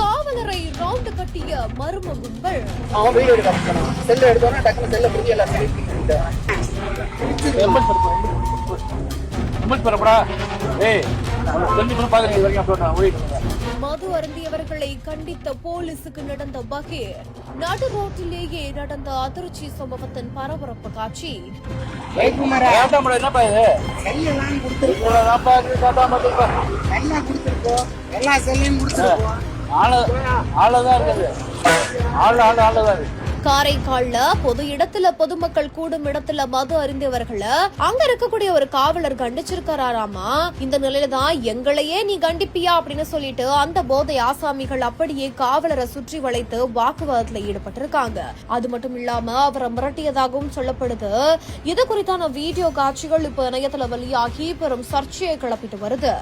காவலரை round கட்டிய மர்ம கும்பல். மது அருந்தியவர்களை கண்டித்த போலீசுக்கு நடந்த பகீர். நடு ரோட்டிலேயே நடந்த அதிர்ச்சி சம்பவத்தின் பரபரப்பு காட்சி. காரைக்கால்ல பொது இடத்துல பொதுமக்கள் கூடும் இடத்துல மது அறிந்தவர்களை அங்க இருக்கக்கூடிய ஒரு காவலர் கண்டிச்சிருக்காராமா. இந்த நிலையில தான் எங்களையே நீ கண்டிப்பியா அப்படின்னு சொல்லிட்டு அந்த போதை ஆசாமிகள் அப்படியே காவலரை சுற்றி வளைத்து வாக்குவாதத்துல ஈடுபட்டிருக்காங்க. அது மட்டும் இல்லாம அவரை மிரட்டியதாகவும் சொல்லப்படுது. இது குறித்தான வீடியோ காட்சிகள் இப்ப இணையத்துல வெளியாகி பெரும் சர்ச்சையை கிளப்பிட்டு வருது.